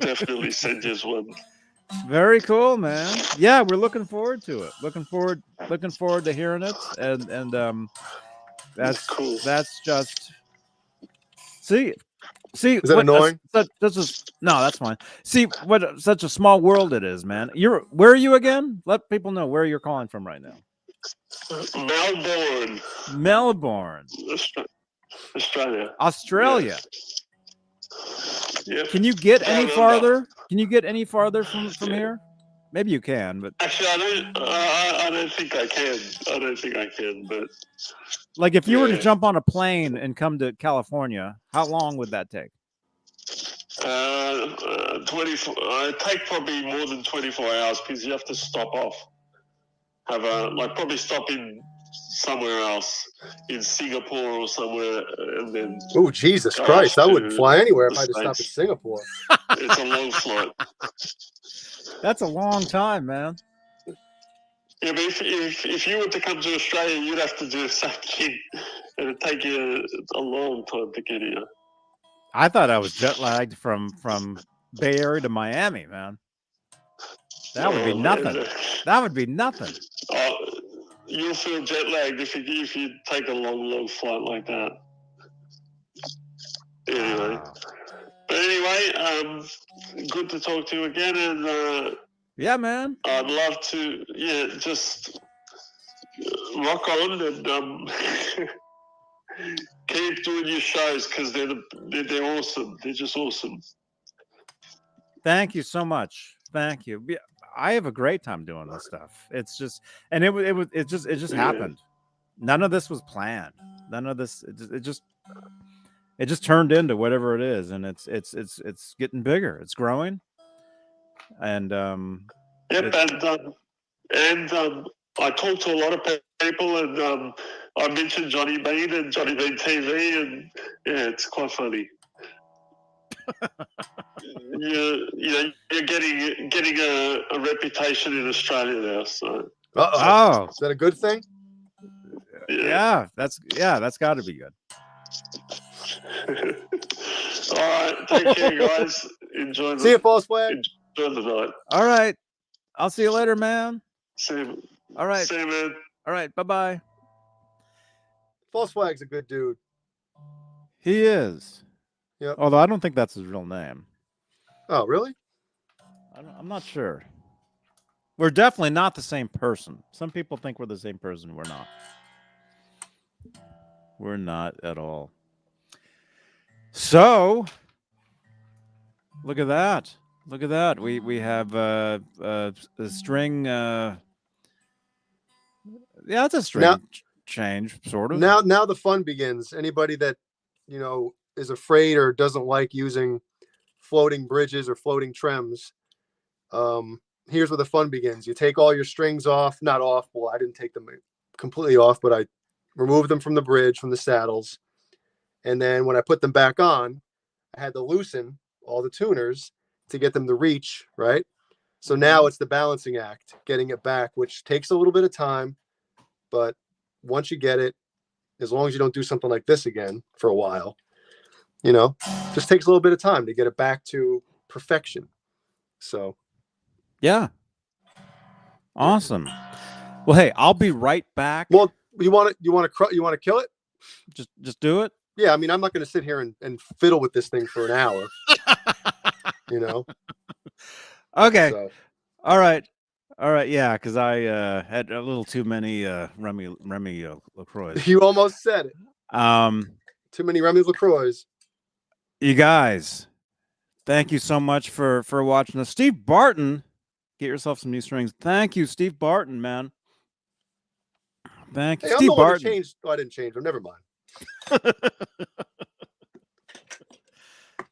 S3: definitely send you one.
S1: Very cool, man. Yeah, we're looking forward to it. Looking forward to hearing it, and that's
S3: Cool.
S1: That's just see.
S2: Is that annoying?
S1: No, that's fine. See what such a small world it is, man. Where are you again? Let people know where you're calling from right now.
S3: Melbourne,
S1: Australia.
S3: Australia. Yeah.
S1: Can you get any
S3: No.
S1: farther? Can you get any farther from here? Maybe you can, but
S3: Actually, I don't think I can. But
S1: like if you were to
S3: Yeah.
S1: jump on a plane and come to California, how long would that take?
S3: 24. It take probably more than 24 hours because you have to stop off. Probably stop in somewhere else, in Singapore or somewhere, and then
S2: Oh, Jesus
S3: Go
S2: Christ. I
S3: to
S2: wouldn't fly anywhere if
S3: the
S2: I had to stop at
S3: States.
S2: Singapore.
S3: it's a long flight.
S1: That's a long time, man.
S3: Yeah, but if you were to come to Australia, you'd have to do the same thing. It'd take you a long time to get here.
S1: I thought I was jet lagged from Bay Area to Miami, man. That would be nothing.
S3: Man,
S1: That would be nothing.
S3: you'll feel jet lagged if you take a long flight like that. Anyway.
S1: Wow.
S3: But anyway, good to talk to you again, and
S1: yeah, man.
S3: I'd love to, just rock on and keep doing your shows because they're awesome. They're just awesome.
S1: Thank you so much. Thank you. I have a great time doing this stuff. It's just, and it just happened. None of this was planned. None of this. It just turned into whatever it is, and it's getting bigger. It's growing, and
S3: Yep, and I talked to a lot of people, and I mentioned Johnny Beane and Johnny Beane TV, and it's quite funny. You're getting a reputation in Australia now. So.
S1: Oh,
S2: is that a good thing?
S1: Yeah, that's got to be good.
S3: All right, take care, guys. Enjoy.
S2: See you, False Flag.
S3: Enjoy the night.
S1: All right, I'll see you later, man.
S3: See you.
S1: All right.
S3: See you, man.
S1: All right. Bye-bye.
S2: False Flag's a good dude.
S1: He is.
S2: Yep.
S1: Although I don't think that's his real name.
S2: Oh, really?
S1: I'm not sure. We're definitely not the same person. Some people think we're the same person. We're not. We're not at all. So, look at that. Look at that. We have a string. Yeah, it's a string change, sort of.
S2: Now the fun begins. Anybody that is afraid or doesn't like using floating bridges or floating trems, here's where the fun begins. You take all your strings off, not off. Well, I didn't take them completely off, but I removed them from the bridge, from the saddles. And then when I put them back on, I had to loosen all the tuners to get them to reach, right? So now it's the balancing act, getting it back, which takes a little bit of time. But once you get it, as long as you don't do something like this again for a while, just takes a little bit of time to get it back to perfection. So,
S1: yeah. Awesome. Well, hey, I'll be right back.
S2: Well, you want to kill it?
S1: Just do it.
S2: Yeah, I mean, I'm not going to sit here and fiddle with this thing for an hour.
S1: Okay.
S2: So.
S1: All right. Yeah, because I had a little too many Remy LaCroix.
S2: You almost said it.
S1: Too
S2: many Remy LaCroix.
S1: You guys, thank you so much for watching us. Steve Barton, get yourself some new strings. Thank you, Steve Barton, man. Thank you, Steve Barton.
S2: I didn't change them. Never mind.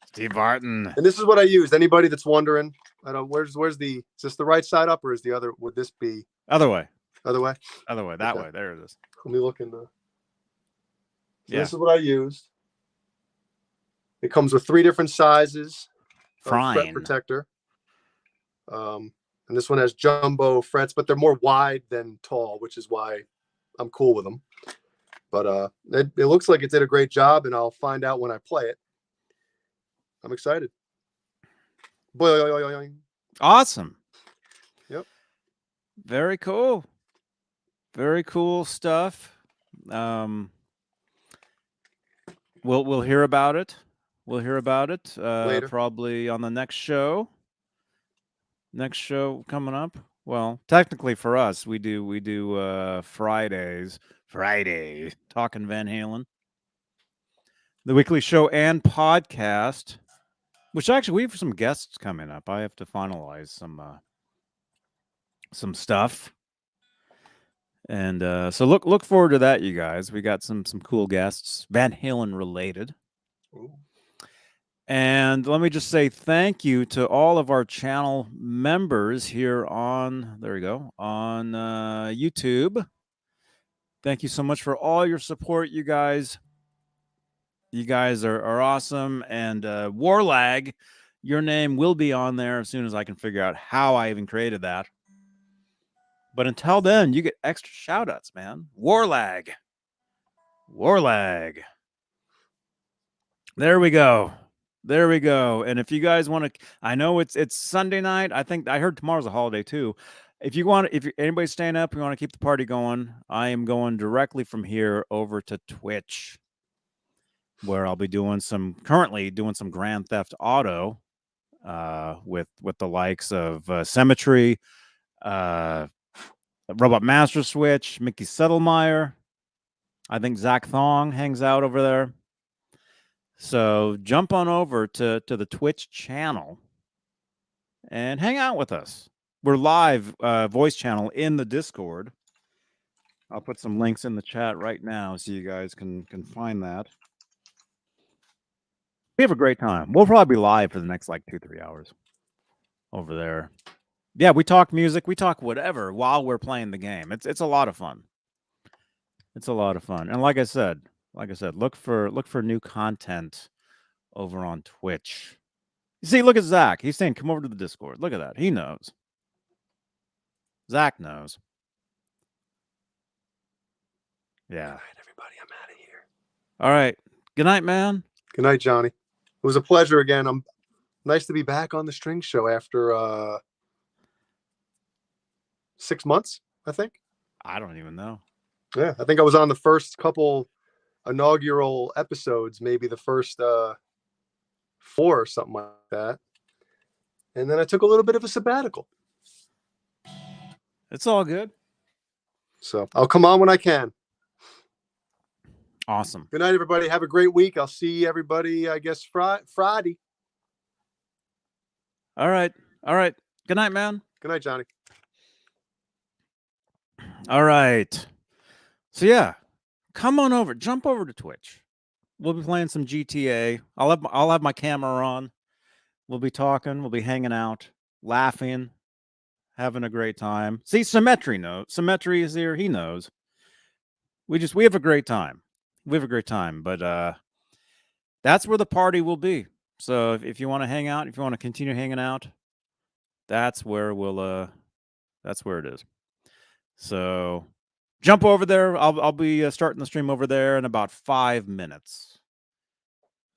S1: Steve Barton.
S2: And this is what I used. Anybody that's wondering, I don't. Where's the? Is this the right side up or is the other? Would this be
S1: other way?
S2: Other way.
S1: Other way. That way. There it is.
S2: Let me look in the.
S1: Yeah.
S2: This is what I used. It comes with 3 different sizes of fret protector. And this one has jumbo frets, but they're more wide than tall, which is why I'm cool with them. But it looks like it did a great job, and I'll find out when I play it. I'm excited.
S1: Awesome.
S2: Yep.
S1: Very cool. Very cool stuff. We'll hear about it. We'll hear about it
S2: later,
S1: probably on the next show. Next show coming up. Well, technically for us, we do Fridays. Friday talking Van Halen. The weekly show and podcast, which actually we have some guests coming up. I have to finalize some stuff. And so look forward to that, you guys. We got some cool guests, Van Halen related.
S2: Ooh.
S1: And let me just say thank you to all of our channel members here on YouTube. Thank you so much for all your support, you guys. You guys are awesome. And Warlag, your name will be on there as soon as I can figure out how I even created that. But until then, you get extra shout outs, man. Warlag. There we go. And if you guys want to, I know it's Sunday night. I think I heard tomorrow's a holiday too. If anybody's staying up, you want to keep the party going, I am going directly from here over to Twitch. where I'll be currently doing some Grand Theft Auto with the likes of Symmetry, Robot Master Switch, Mickey Settlemeyer. I think Zach Thong hangs out over there. So jump on over to the Twitch channel and hang out with us. We're live voice channel in the Discord. I'll put some links in the chat right now so you guys can find that. We have a great time. We'll probably be live for the next like 2-3 hours over there. Yeah, we talk music, we talk whatever while we're playing the game. It's a lot of fun. It's a lot of fun. And like I said, look for new content over on Twitch. You see, look at Zach. He's saying come over to the Discord. Look at that. He knows. Zach knows. Yeah.
S2: Good night, everybody. I'm out of here.
S1: All right. Good night, man.
S2: Good night, Johnny. It was a pleasure again. I'm nice to be back on the String Show after 6 months, I think.
S1: I don't even know.
S2: Yeah, I think I was on the first couple inaugural episodes, maybe the first 4 or something like that. And then I took a little bit of a sabbatical.
S1: It's all good.
S2: So I'll come on when I can.
S1: Awesome.
S2: Good night, everybody. Have a great week. I'll see everybody, I guess, Friday.
S1: All right. Good night, man.
S2: Good night, Johnny.
S1: All right. So yeah, come on over. Jump over to Twitch. We'll be playing some GTA. I'll have my camera on. We'll be talking. We'll be hanging out, laughing, having a great time. See, Symmetry knows. Symmetry is here. He knows. We have a great time. We have a great time. But that's where the party will be. So if you want to hang out, if you want to continue hanging out, that's where that's where it is. So jump over there. I'll be starting the stream over there in about 5 minutes.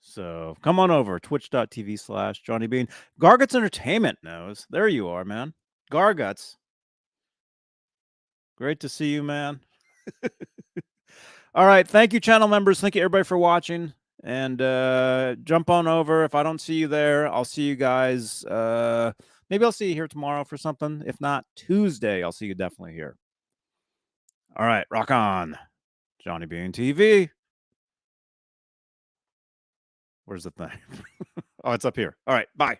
S1: So come on over, twitch.tv/Johnny Beane. Garguts Entertainment knows. There you are, man. Garguts. Great to see you, man. All right. Thank you, channel members. Thank you, everybody, for watching. And jump on over. If I don't see you there, I'll see you guys. Maybe I'll see you here tomorrow for something. If not, Tuesday, I'll see you definitely here. All right. Rock on. Johnny Beane TV. Where's the thing? Oh, it's up here. All right. Bye.